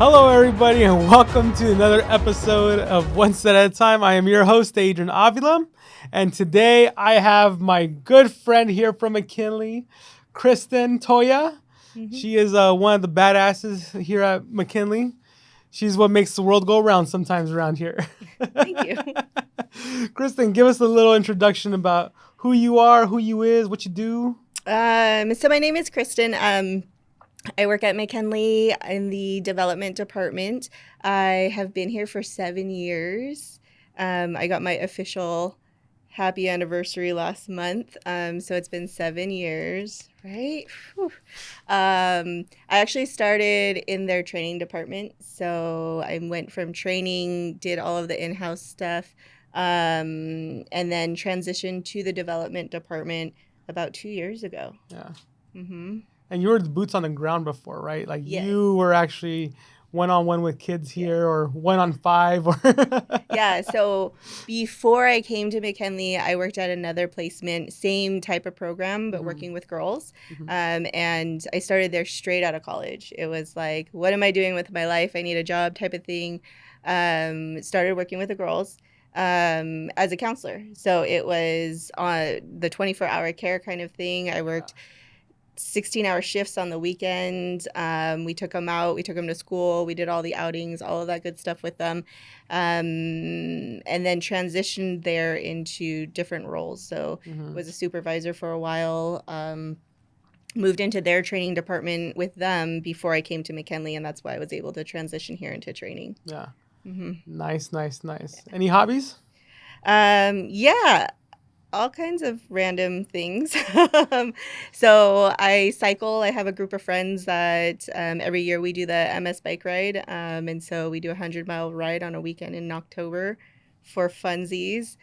Hello, everybody, and welcome to another episode of One Step at a Time. I am your host, Adrian Avila, and today I have my good friend here from McKinley, Kristen Toya. She is one of the badasses here at McKinley. She's what makes the world go round sometimes around here. Thank you. Kristen, give us a little introduction about who you are, who you is, what you do. So my name is Kristen. I work at McKinley in the development department. I have been here for 7 years. I got my official happy anniversary last month. So it's been 7 years, right? Whew. I actually started in their training department. So I went from training, did all of the in-house stuff, and then transitioned to the development department about 2 years ago. Yeah. Mm-hmm. And you were the boots on the ground before, right? Like Yes. you were actually one-on-one with kids here or 1-on-5 or Yeah, so before I came to McKinley, I worked at another placement, same type of program, but working with girls. And I started there straight out of college. It was like, what am I doing with my life? I need a job type of thing. Started working with the girls as a counselor. So it was on the 24-hour care kind of thing. I worked 16-hour shifts on the weekend. We took them out. We took them to school. We did all the outings, all of that good stuff with them. And then transitioned there into different roles. So was a supervisor for a while. Moved into their training department with them before I came to McKinley. And that's why I was able to transition here into training. Yeah. Mm-hmm. Nice. Any hobbies? Yeah. All kinds of random things. So I cycle. I have a group of friends that every year we do the MS bike ride. And so we do a 100-mile ride on a weekend in October for funsies.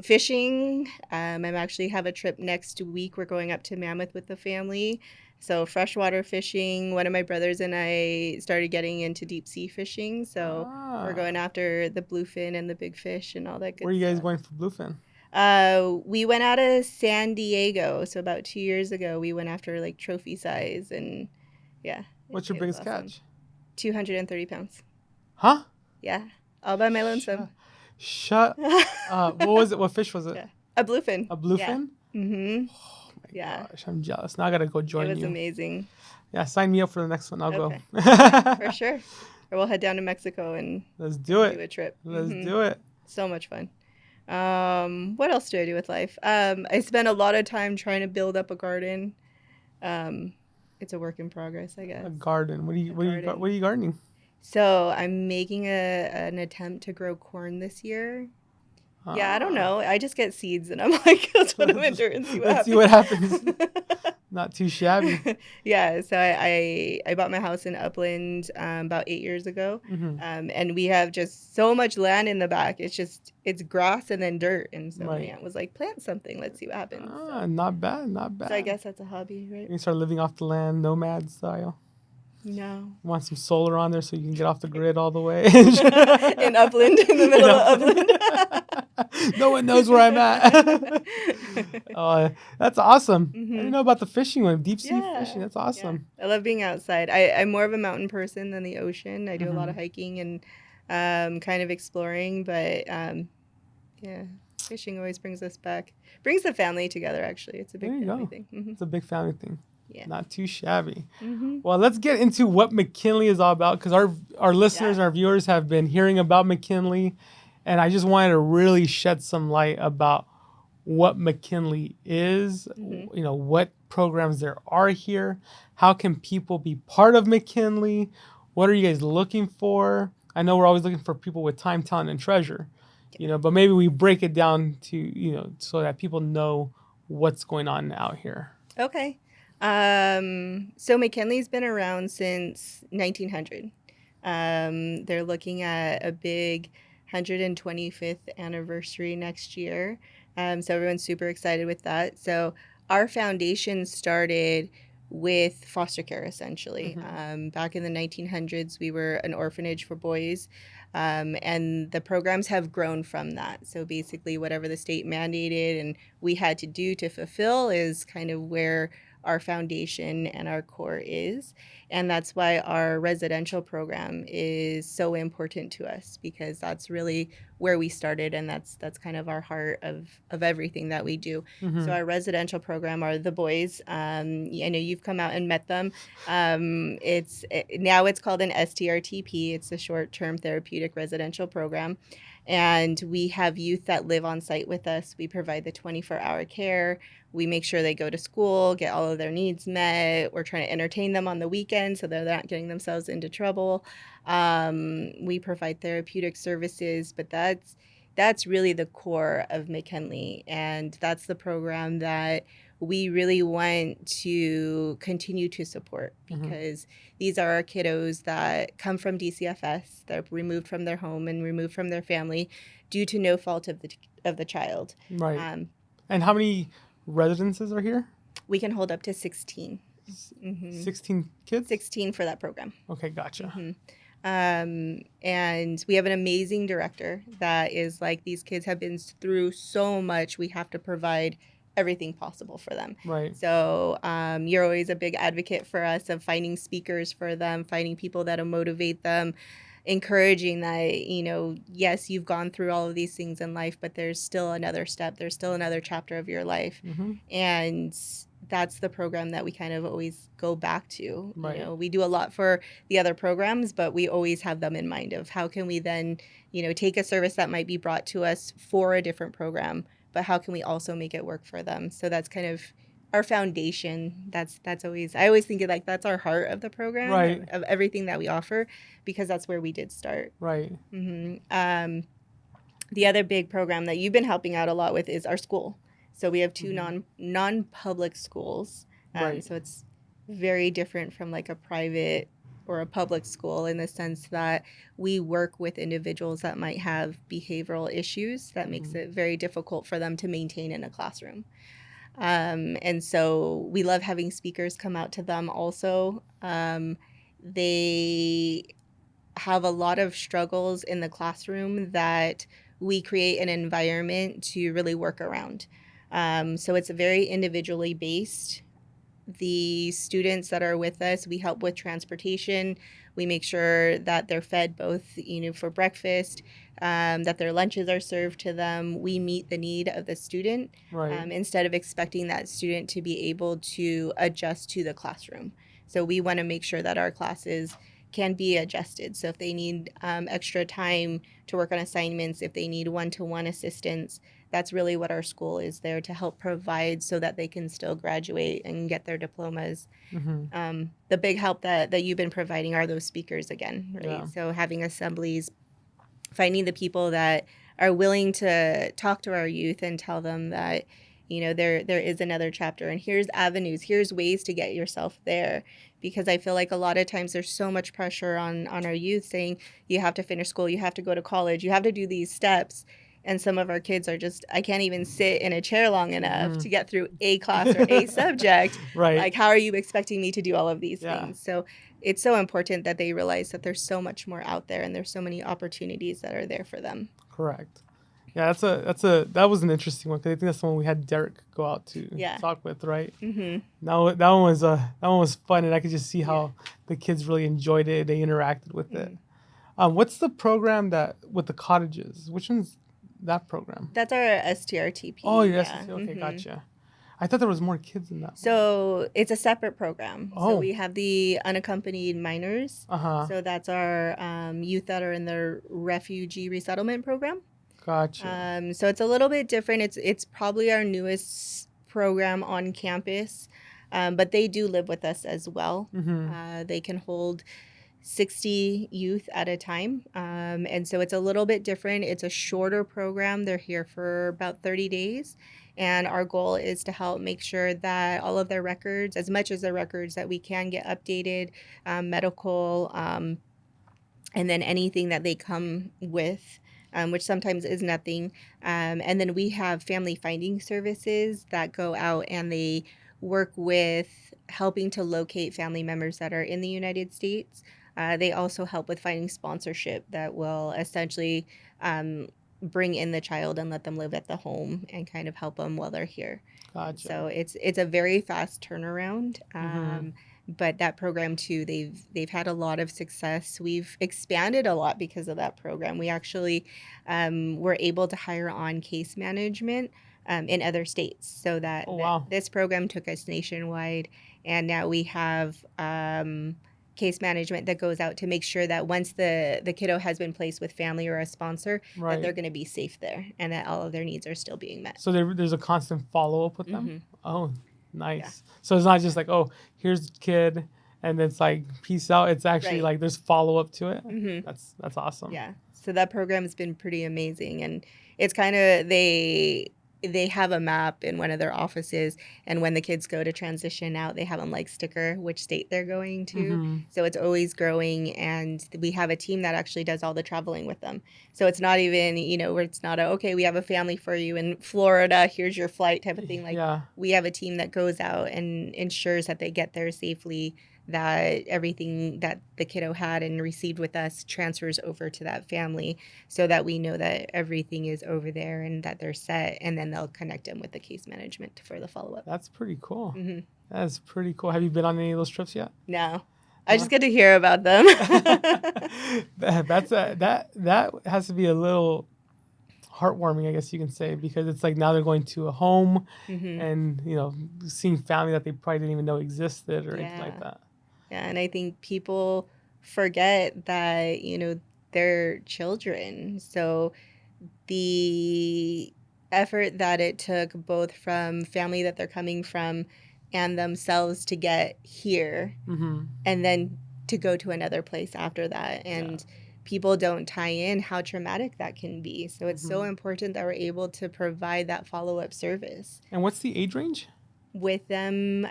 Fishing. I actually have a trip next week. We're going up to Mammoth with the family. So freshwater fishing. One of my brothers and I started getting into deep sea fishing. So we're going after the bluefin and the big fish and all that good stuff. Where are you guys going for bluefin? We went out of San Diego. So about 2 years ago, we went after like trophy size and yeah. What's your biggest catch? 230 pounds. Huh? Yeah. All by my lonesome. Shut What was it? What fish was it? Yeah. A bluefin. A bluefin? Yeah. Mm-hmm. Oh my gosh, I'm jealous. Now I gotta go join you. It was amazing. Yeah, sign me up for the next one. I'll go. For sure. Or we'll head down to Mexico and let's do it. Do a trip. Let's do it. So much fun. What else do I do with life? I spend a lot of time trying to build up a garden. It's a work in progress, I guess. A garden. What are you gardening? So I'm making an attempt to grow corn this year. Yeah, I don't know. I just get seeds and I'm like, let's put them in dirt and see what happens. Not too shabby. Yeah, so I bought my house in Upland about 8 years ago. And we have just so much land in the back. It's grass and then dirt. And so my aunt was like, plant something. Let's see what happens. Not bad. So I guess that's a hobby, right? You start living off the land, nomad style. No. You want some solar on there so you can get off the grid all the way. In Upland, in the middle of Upland. No one knows where I'm at. That's awesome. I didn't know about the fishing one, deep sea fishing. That's awesome. Yeah. I love being outside. I'm more of a mountain person than the ocean. I do a lot of hiking and kind of exploring, but yeah, fishing always brings us back. Brings the family together, actually. It's a big family thing. It's a big family thing. Yeah. Not too shabby. Well, let's get into what McKinley is all about because our listeners, our viewers have been hearing about McKinley, and I just wanted to really shed some light about what McKinley is, what programs there are here, how can people be part of McKinley, what are you guys looking for? I know we're always looking for people with time, talent, and treasure, but maybe we break it down to, so that people know what's going on out here. Okay. So McKinley's been around since 1900. They're looking at a big 125th anniversary next year. So everyone's super excited with that. So our foundation started with foster care, essentially. Back in the 1900s, we were an orphanage for boys. And the programs have grown from that. So basically, whatever the state mandated and we had to do to fulfill is kind of where our foundation and our core is. And that's why our residential program is so important to us, because that's really where we started, and that's kind of our heart of everything that we do. So our residential program are the boys. I know you've come out and met them. Now it's called an STRTP. It's a short-term therapeutic residential program. And we have youth that live on site with us. We provide the 24-hour care. We make sure they go to school, get all of their needs met. We're trying to entertain them on the weekend so they're not getting themselves into trouble. We provide therapeutic services, but that's really the core of McKinley. And that's the program that we really want to continue to support, because these are our kiddos that come from DCFS. They're removed from their home and removed from their family due to no fault of the child. Right. And how many residences are here? We can hold up to 16. 16 kids? 16 for that program. Okay, gotcha. And we have an amazing director that is like, these kids have been through so much. We have to provide everything possible for them. Right. So you're always a big advocate for us of finding speakers for them, finding people that'll motivate them, encouraging that, yes, you've gone through all of these things in life, but there's still another step. There's still another chapter of your life. And that's the program that we kind of always go back to. Right. We do a lot for the other programs, but we always have them in mind of how can we then, take a service that might be brought to us for a different program, but how can we also make it work for them? So that's kind of our foundation. That's always, I always think of like, that's our heart of the program, right, of everything that we offer, because that's where we did start. Right. The other big program that you've been helping out a lot with is our school. So we have two non-public schools. Right. So it's very different from like a private or a public school, in the sense that we work with individuals that might have behavioral issues that makes it very difficult for them to maintain in a classroom. And so we love having speakers come out to them also. They have a lot of struggles in the classroom that we create an environment to really work around. So it's very individually based. The students that are with us, we help with transportation. We make sure that they're fed both, for breakfast, that their lunches are served to them. We meet the need of the student, Right. Instead of expecting that student to be able to adjust to the classroom. So we want to make sure that our classes can be adjusted. So if they need extra time to work on assignments, if they need one-to-one assistance, that's really what our school is there to help provide, so that they can still graduate and get their diplomas. The big help that you've been providing are those speakers again, right? Yeah. So having assemblies, finding the people that are willing to talk to our youth and tell them that, there is another chapter, and here's avenues, here's ways to get yourself there. Because I feel like a lot of times there's so much pressure on our youth saying, you have to finish school, you have to go to college, you have to do these steps. And some of our kids are just, I can't even sit in a chair long enough to get through a class or a subject. Right. Like, how are you expecting me to do all of these things? So it's so important that they realize that there's so much more out there, and there's so many opportunities that are there for them. Correct. Yeah, that was an interesting one, because I think that's the one we had Derek go out to talk with, right? Now that one was fun, and I could just see how the kids really enjoyed it. They interacted with it. What's the program with the cottages? Which one's that program? That's our STRTP. Oh, yes. Okay, gotcha. I thought there was more kids in that one. So it's a separate program. Oh. So we have the unaccompanied minors. Uh-huh. So that's our youth that are in the refugee resettlement program. Gotcha. So it's a little bit different. It's probably our newest program on campus, but they do live with us as well. They can hold 60 youth at a time. And so it's a little bit different. It's a shorter program. They're here for about 30 days. And our goal is to help make sure that all of their records, as much as their records that we can, get updated, medical, and then anything that they come with, which sometimes is nothing. And then we have family finding services that go out and they work with helping to locate family members that are in the United States. They also help with finding sponsorship that will essentially bring in the child and let them live at the home and kind of help them while they're here. Gotcha. So it's a very fast turnaround. Mm-hmm. But that program too, they've had a lot of success. We've expanded a lot because of that program. We actually were able to hire on case management in other states, so that, Oh, wow. this program took us nationwide, and now we have case management that goes out to make sure that once the kiddo has been placed with family or a sponsor, that they're Right. going to be safe there and that all of their needs are still being met. So there's a constant follow up with them. Hmm. Oh, Yeah. nice. So it's not just like, oh, here's the kid, and it's like peace out. It's actually Right. like there's follow up to it. Hmm. That's awesome. Yeah. So that program has been pretty amazing, and it's kind of they have a map in one of their offices, and when the kids go to transition out, they have them like sticker which state they're going to. Mm-hmm. So it's always growing, and we have a team that actually does all the traveling with them. So it's not even, where it's not okay, we have a family for you in Florida, here's your flight type of thing. Like, Yeah. we have a team that goes out and ensures that they get there safely, that everything that the kiddo had and received with us transfers over to that family, so that we know that everything is over there and that they're set, and then they'll connect them with the case management for the follow-up. That's pretty cool. Hmm. That's pretty cool. Have you been on any of those trips yet? No, I just get to hear about them. That has to be a little heartwarming, I guess you can say, because it's like now they're going to a home Hmm. and seeing family that they probably didn't even know existed or anything like Yeah. that. Yeah, and I think people forget that, they're children. So the effort that it took both from family that they're coming from and themselves to get here, Mm-hmm. and then to go to another place after that. And people don't tie in how traumatic that can be. So it's so Mhm. important that we're able to provide that follow-up service. And what's the age range? With them,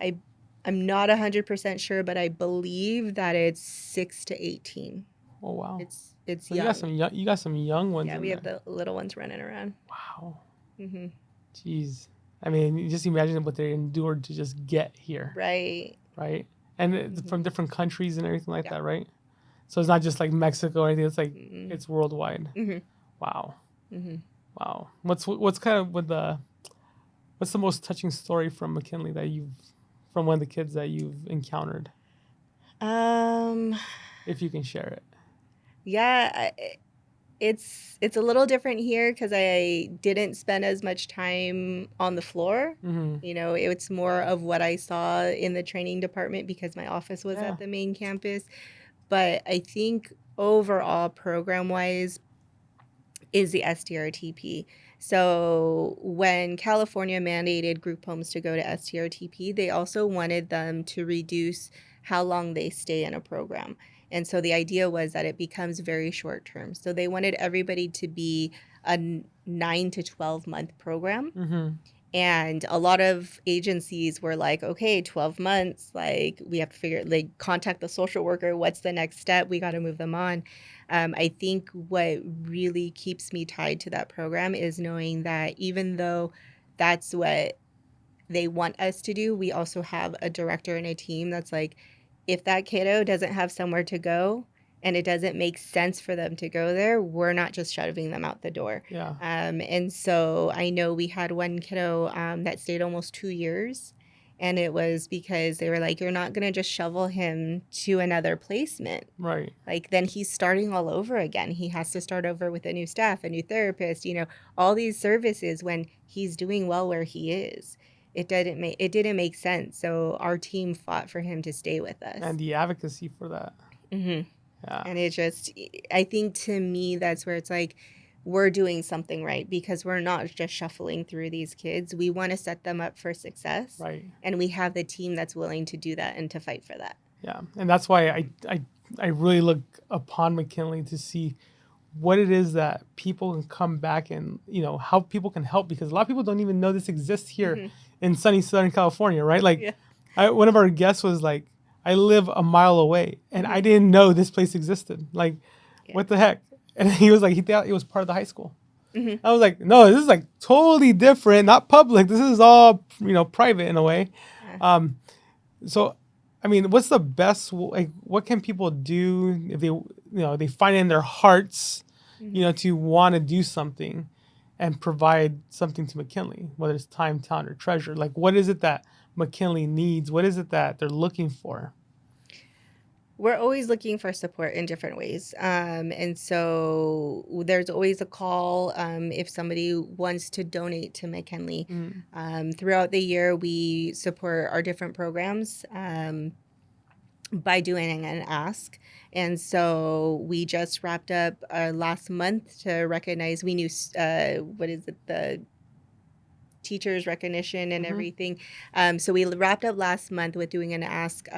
I'm not 100% sure, but I believe that it's 6 to 18. Oh, wow. It's So young. you got some young ones Yeah, in we have there. the little ones running around. Wow. Hmm. Jeez. I mean, you just imagine what they endured to just get here, Right. right? And it's Mhm. from different countries and everything like Yeah. that, right? So it's not just like Mexico or anything. It's like Mm-mm. it's worldwide. Hmm. Wow. Hmm. Wow. What's kind of what's the most touching story from McKinley from one of the kids that you've encountered, Um, if you can share it? yeah, it's a little different here because I didn't spend as much time on the floor. Mm-hmm. It's more of what I saw in the training department because my office was Yeah. at the main campus. But I think overall, program-wise, is the STRTP. So when California mandated group homes to go to STRTP, they also wanted them to reduce how long they stay in a program. And so the idea was that it becomes very short term. So they wanted everybody to be a 9 to 12 month program. Mm-hmm. And a lot of agencies were like, okay, 12 months, like we have to contact the social worker. What's the next step? We got to move them on. I think what really keeps me tied to that program is knowing that even though that's what they want us to do, we also have a director and a team that's like, if that kiddo doesn't have somewhere to go and it doesn't make sense for them to go there, we're not just shoving them out the door. Yeah. And so I know we had one kiddo that stayed almost 2 years. And it was because they were like, you're not going to just shovel him to another placement. Right. Like, then he's starting all over again. He has to start over with a new staff, a new therapist, all these services when he's doing well where he is. It didn't make sense. So our team fought for him to stay with us. And the advocacy for that. Mm-hmm. Yeah. And I think to me, that's where it's like, we're doing something right because we're not just shuffling through these kids. We want to set them up for success. Right. And we have the team that's willing to do that and to fight for that. Yeah. And that's why I really look upon McKinley to see what it is that people can come back and, how people can help, because a lot of people don't even know this exists here Mhm. in sunny Southern California, right? Like, Yeah. one of our guests was like, I live a mile away and I didn't know this place existed. Like, what the heck? And he was like, he thought it was part of the high school. Mm-hmm. I was like, no, this is like totally different, not public. This is all, private in a way. Yeah. So, I mean, what's the best, like, what can people do if they, they find in their hearts to want to do something and provide something to McKinley, whether it's time, talent, or treasure. Like, what is it that McKinley needs? What is it that they're looking for? We're always looking for support in different ways. And so there's always a call if somebody wants to donate to McKinley. Throughout the year, we support our different programs by doing an ask. And so we just wrapped up last month to recognize, we knew, the teachers recognition and everything. So we wrapped up last month with doing an ask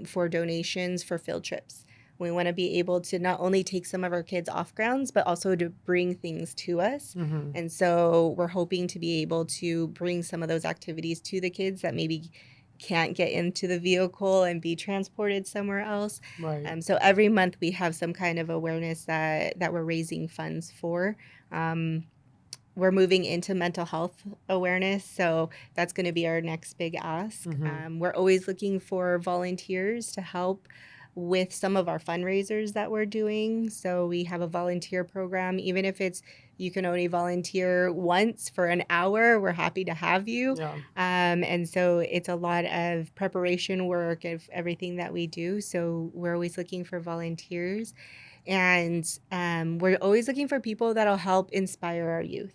for donations for field trips. We want to be able to not only take some of our kids off grounds, but also to bring things to us. And so we're hoping to be able to bring some of those activities to the kids that maybe can't get into the vehicle and be transported somewhere else. Right. So every month we have some kind of awareness that we're raising funds for. We're moving into mental health awareness, so that's going to be our next big ask. We're always looking for volunteers to help with some of our fundraisers that we're doing. So we have a volunteer program. Even if it's you can only volunteer once for an hour, we're happy to have you. Yeah. And so it's a lot of preparation work of everything that we do. So we're always looking for volunteers. And we're always looking for people that'll help inspire our youth.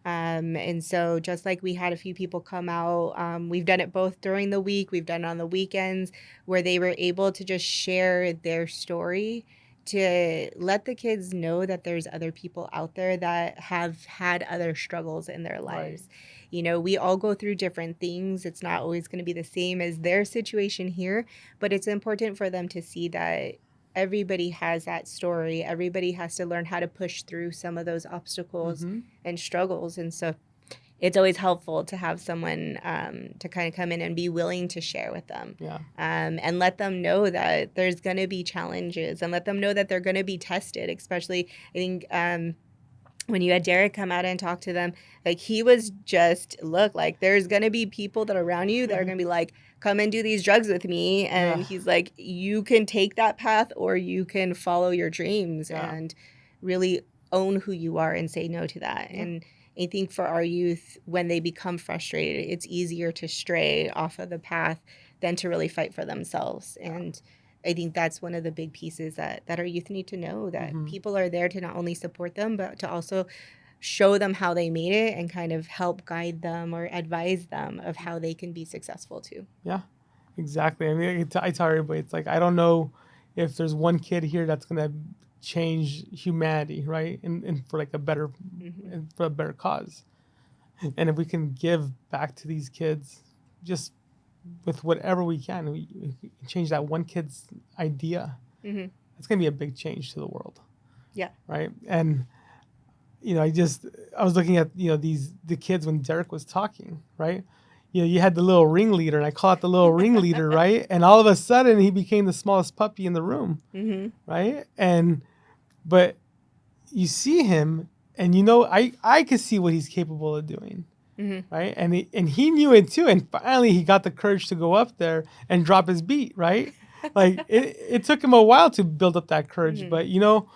And so just like we had a few people come out, we've done it both during the week, we've done it on the weekends, where they were able to just share their story to let the kids know that there's other people out there that have had other struggles in their lives. Right. You know, we all go through different things. It's not always going to be the same as their situation here, but it's important for them to see that everybody has that story. Everybody has to learn how to push through some of those obstacles and struggles. And so it's always helpful to have someone to kind of come in and be willing to share with them. Yeah. And let them know that there's going to be challenges and let them know that they're going to be tested. Especially, I think, when you had Derek come out and talk to them, like he was just, look, like there's going to be people that are around you that are going to be like, come and do these drugs with me. And he's like, you can take that path or you can follow your dreams and really own who you are and say no to that. And I think for our youth, when they become frustrated, it's easier to stray off of the path than to really fight for themselves. And I think that's one of the big pieces that our youth need to know, that people are there to not only support them, but to also show them how they made it and kind of help guide them or advise them of how they can be successful too. Yeah, exactly. I mean, I tell everybody, it's like, I don't know if there's one kid here that's going to change humanity, right? And for like a better, for a better cause. And if we can give back to these kids just with whatever we can, we change that one kid's idea. It's going to be a big change to the world. Yeah. Right. And, you know, I was looking at, you know, the kids when Derek was talking, right? You know, you had the little ringleader, and I call it the little ringleader, right? And all of a sudden he became the smallest puppy in the room, right? But you see him, and you know, I could see what he's capable of doing. Right. And he knew it too. And finally he got the courage to go up there and drop his beat. Right. Like it took him a while to build up that courage. But, you know,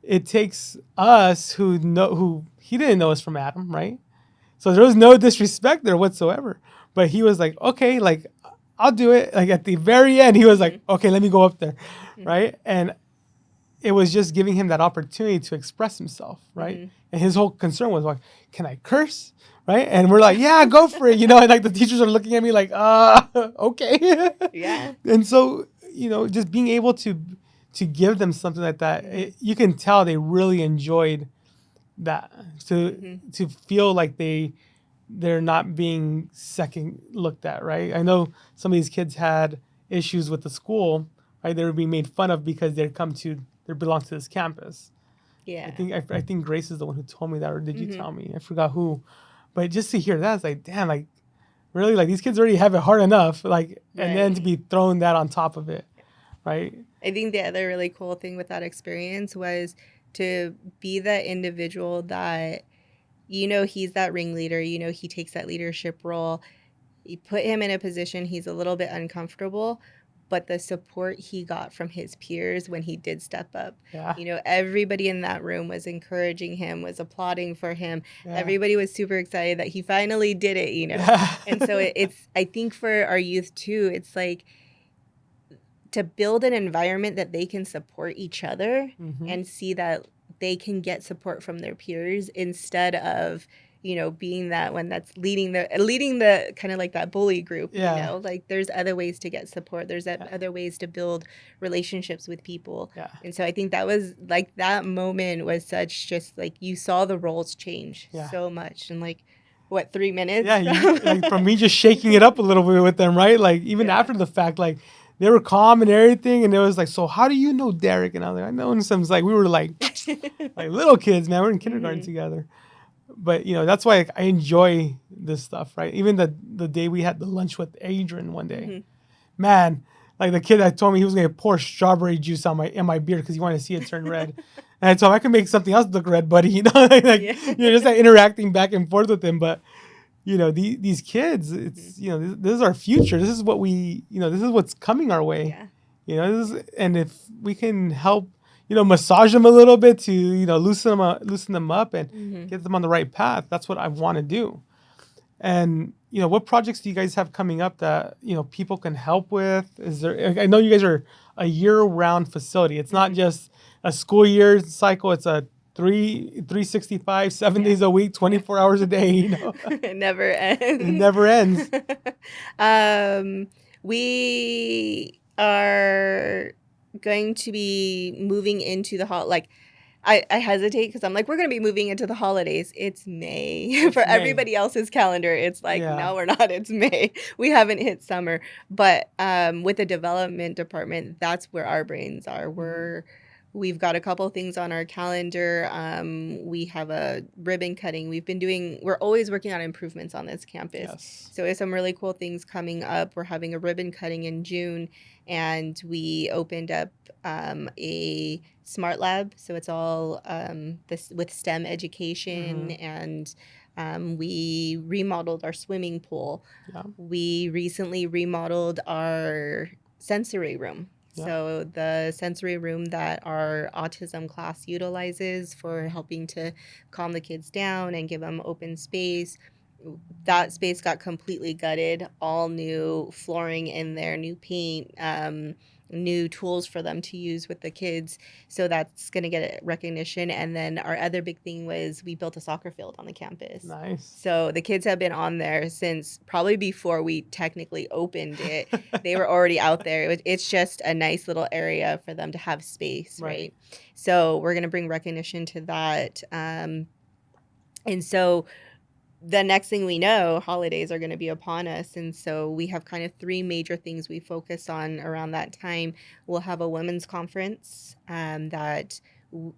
it takes us who he didn't know us from Adam. Right. So there was no disrespect there whatsoever. But he was like, OK, like, I'll do it. Like at the very end, he was like, OK, let me go up there. Right. And it was just giving him that opportunity to express himself. Right. And his whole concern was like, can I curse? Right. And we're like, yeah, go for it. You know, and like the teachers are looking at me like, okay. Yeah. And so, you know, just being able to give them something like that, you can tell they really enjoyed that, to feel like they're not being second looked at. Right. I know some of these kids had issues with the school, right? They were being made fun of because they belong to this campus. Yeah. I think Grace is the one who told me that, or did you tell me? I forgot who. But just to hear that, it's like, damn, like, really? Like, these kids already have it hard enough, like, and then to be thrown that on top of it, right? I think the other really cool thing with that experience was to be that individual that, you know, he's that ringleader, you know, he takes that leadership role. You put him in a position he's a little bit uncomfortable, but the support he got from his peers when he did step up. Yeah. You know, everybody in that room was encouraging him, was applauding for him. Yeah. Everybody was super excited that he finally did it, you know. Yeah. And so it's, I think for our youth too, it's like to build an environment that they can support each other and see that they can get support from their peers instead of, you know, being that one that's leading the kind of like that bully group. Yeah. You know, like there's other ways to get support. There's other ways to build relationships with people. Yeah. And so I think that was like, that moment was such, just like, you saw the roles change so much. And like, what, 3 minutes? Yeah, like from me just shaking it up a little bit with them, right? Like even after the fact, like they were calm and everything, and it was like, so how do you know Derek? And I was like, I know him since like we were like little kids, man. We're in kindergarten together. But you know, that's why I enjoy this stuff, right? Even the day we had the lunch with Adrian one day, man, like the kid that told me he was gonna pour strawberry juice on in my beer because he wanted to see it turn red. And I told him I can make something else look red, buddy. You know, you know, just like interacting back and forth with him. But you know, these kids, it's you know, this is our future. This is what we, you know, this is what's coming our way. Yeah. You know, and if we can help, you know, massage them a little bit to, you know, loosen them up and get them on the right path. That's what I want to do. And, you know, what projects do you guys have coming up that, you know, people can help with? Is there, I know you guys are a year-round facility. It's not just a school year cycle. It's a 365, 7 days a week, 24 hours a day, you know. It never ends. It never ends. We are going to be moving into the I hesitate because I'm like, we're going to be moving into the holidays. It's May. For May. Everybody else's calendar, it's like, no, we're not. It's May. We haven't hit summer. But with the development department, that's where our brains are. We've got a couple things on our calendar. We have a ribbon cutting. We're always working on improvements on this campus. Yes. So there's some really cool things coming up. We're having a ribbon cutting in June, and we opened up a smart lab. So it's all this with STEM education, and we remodeled our swimming pool. Yeah. We recently remodeled our sensory room. Yeah. So the sensory room that our autism class utilizes for helping to calm the kids down and give them open space, that space got completely gutted, all new flooring in there, new paint, new tools for them to use with the kids. So that's going to get recognition. And then our other big thing was we built a soccer field on the campus. Nice. So the kids have been on there since probably before we technically opened it. They were already out there. It's just a nice little area for them to have space, right? So we're going to bring recognition to that. And so the next thing we know, holidays are going to be upon us. And so we have kind of 3 major things we focus on around that time. We'll have a women's conference that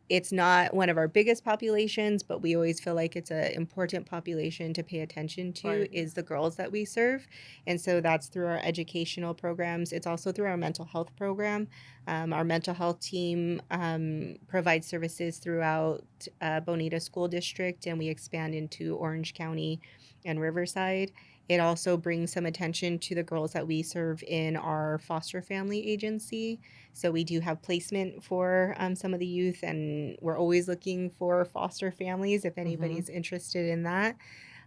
it's not one of our biggest populations, but we always feel like it's an important population to pay attention to is the girls that we serve. And so that's through our educational programs. It's also through our mental health program. Our mental health team provides services throughout Bonita School District, and we expand into Orange County and Riverside. It also brings some attention to the girls that we serve in our foster family agency. So we do have placement for some of the youth, and we're always looking for foster families if anybody's interested in that.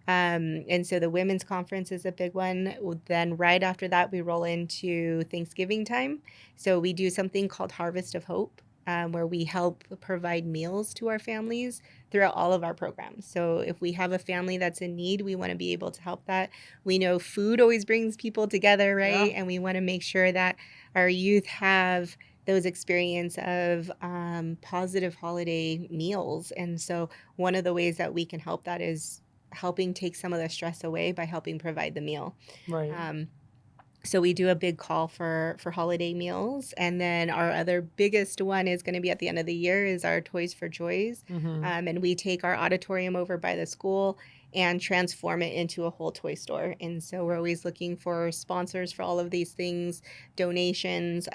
And so the women's conference is a big one. Then right after that, we roll into Thanksgiving time. So we do something called Harvest of Hope, where we help provide meals to our families throughout all of our programs. So if we have a family that's in need, we want to be able to help that. We know food always brings people together, right? Yeah. And we want to make sure that our youth have those experience of positive holiday meals. And so one of the ways that we can help that is helping take some of the stress away by helping provide the meal. Right. So we do a big call for holiday meals. And then our other biggest one is going to be at the end of the year is our Toys for Joys. And we take our auditorium over by the school and transform it into a whole toy store. And so we're always looking for sponsors for all of these things, donations,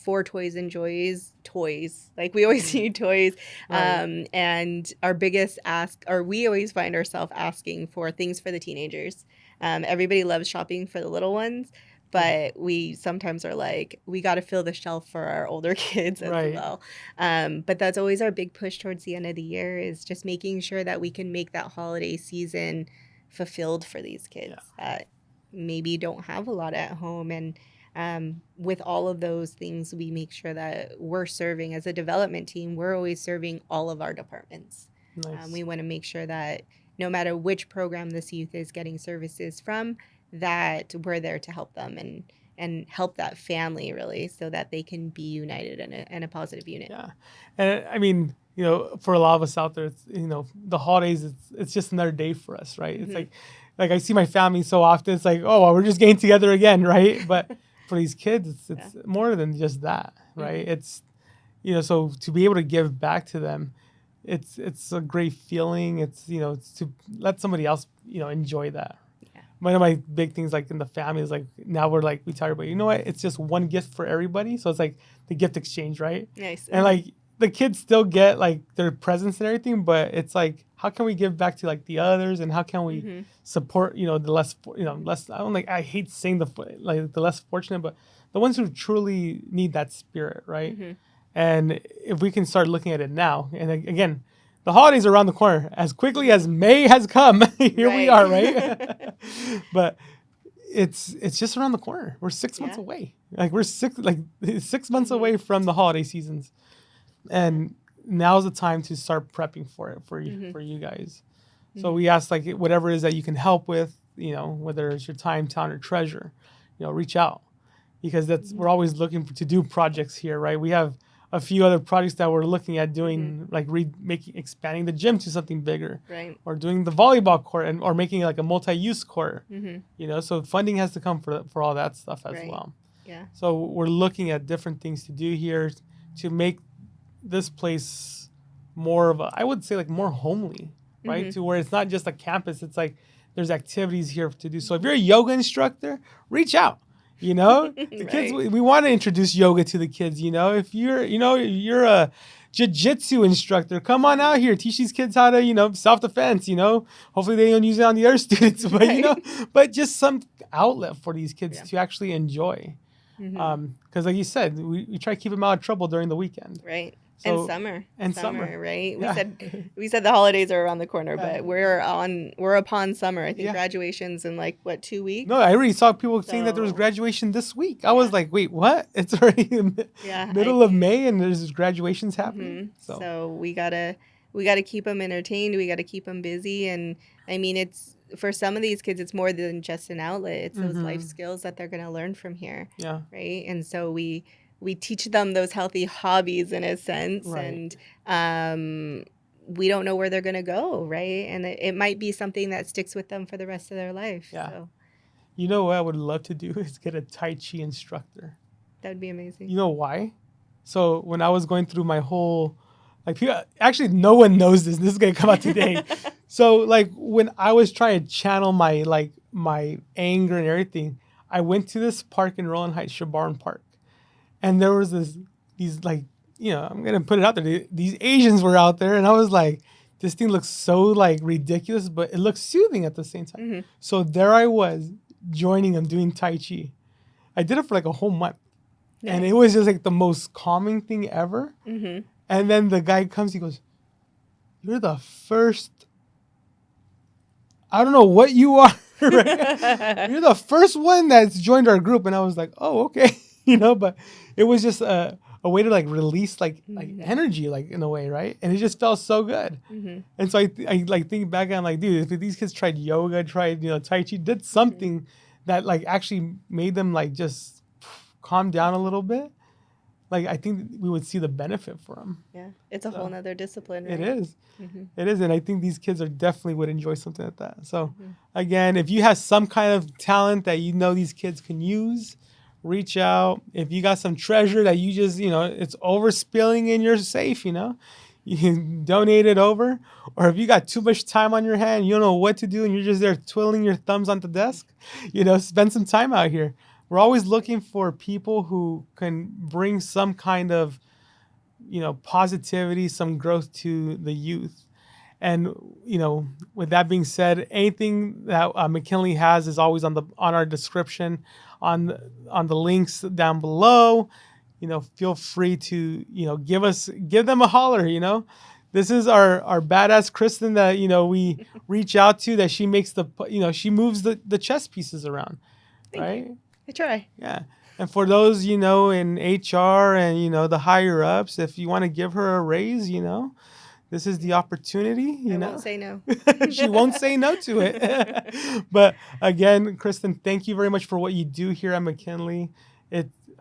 for Toys and Joys, toys. Like we always need toys. Right. And our biggest ask, or we always find ourselves asking for things for the teenagers. Everybody loves shopping for the little ones, but we sometimes are like, we got to fill the shelf for our older kids as Right. well. But that's always our big push towards the end of the year, is just making sure that we can make that holiday season fulfilled for these kids that maybe don't have a lot at home. And with all of those things, we make sure that we're serving as a development team. We're always serving all of our departments. Nice. We want to make sure that no matter which program this youth is getting services from, that we're there to help them and help that family, really, so that they can be united in a positive unit. Yeah. And I mean, for a lot of us out there, it's, the holidays, it's just another day for us, right? It's like I see my family so often, it's like, oh, well, we're just getting together again, right? But for these kids, it's more than just that, right? It's, so to be able to give back to them, it's a great feeling. It's, it's to let somebody else, enjoy that. One of my big things, like in the family, is like, now we tell everybody, you know what? It's just one gift for everybody. So it's like the gift exchange, right? Nice. And like the kids still get like their presents and everything, but it's like, how can we give back to like the others, and how can we support, the less, less. I hate saying the less fortunate, but the ones who truly need that spirit, right? And if we can start looking at it now, and again, the holidays are around the corner. As quickly as May has come, here we are, right? But it's just around the corner. We're 6 months away. Like we're 6 months away from the holiday seasons, and now's the time to start prepping for it for you guys. So we ask, like, whatever it is that you can help with, whether it's your time, talent, or treasure, reach out, because we're always looking to do projects here, right? We have a few other projects that we're looking at doing, like expanding the gym to something bigger, right? Or doing the volleyball court, or making like a multi-use court. So funding has to come for all that stuff as well. Yeah. So we're looking at different things to do here to make this place more of I would say, like, more homely, right? To where it's not just a campus. It's like there's activities here to do. So if you're a yoga instructor, reach out. The kids, we want to introduce yoga to the kids. If you're a jiu-jitsu instructor, come on out here, teach these kids how to, self-defense. Hopefully they don't use it on the other students, but but just some outlet for these kids to actually enjoy. Because like you said, we try to keep them out of trouble during the weekend. Right. So, and summer, right? Yeah. We said the holidays are around the corner, but we're upon summer. I think graduation's in 2 weeks. No, I already saw people saying that there was graduation this week. I was like, wait, what? It's already middle of May, and there's graduations happening. So we gotta keep them entertained. We gotta keep them busy, and I mean, it's for some of these kids, it's more than just an outlet. It's those life skills that they're gonna learn from here. Yeah. Right. And so we teach them those healthy hobbies in a sense, and we don't know where they're going to go, right? And it might be something that sticks with them for the rest of their life. Yeah. So. What I would love to do is get a Tai Chi instructor. That would be amazing. You know why? So when I was going through my whole, actually no one knows this. This is going to come out today. So when I was trying to channel my anger and everything, I went to this park in Rowland Heights, Shabarn Park. And there was these I'm going to put it out there. These Asians were out there, and I was like, this thing looks so ridiculous, but it looks soothing at the same time. So there I was joining them doing Tai Chi. I did it for a whole month. Nice. And it was just the most calming thing ever. And then the guy comes, he goes, you're the first, I don't know what you are. Right? You're the first one that's joined our group. And I was like, oh, okay. But it was just a way to release energy, in a way, right? And it just felt so good. And so I think back, and I'm like, dude, if these kids tried yoga, tried Tai Chi, did something that actually made them just calm down a little bit, I think we would see the benefit for them. Yeah, it's a whole nother discipline. Right? It is. It is, and I think these kids definitely would enjoy something like that. So again, if you have some kind of talent that these kids can use, reach out. If you got some treasure that you just, it's overspilling in your safe, you can donate it over. Or if you got too much time on your hand, you don't know what to do, and you're just there twiddling your thumbs on the desk, spend some time out here. We're always looking for people who can bring some kind of, positivity, some growth to the youth. And with that being said, anything that McKinley has is always on our description, on the links down below. Feel free to give them a holler. This is our badass Kristen that we reach out to, that she makes she moves the chess pieces around. Thank right? you. I try. Yeah. And for those, in HR and, the higher ups, if you want to give her a raise, this is the opportunity. I won't say no. She won't say no to it. But again, Kristen, thank you very much for what you do here at McKinley.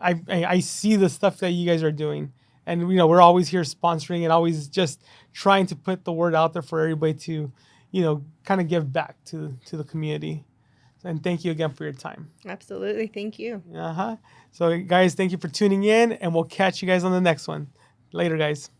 I see the stuff that you guys are doing. And, we're always here sponsoring and always just trying to put the word out there for everybody to, kind of give back to the community. And thank you again for your time. Absolutely. Thank you. So, guys, thank you for tuning in, and we'll catch you guys on the next one. Later, guys.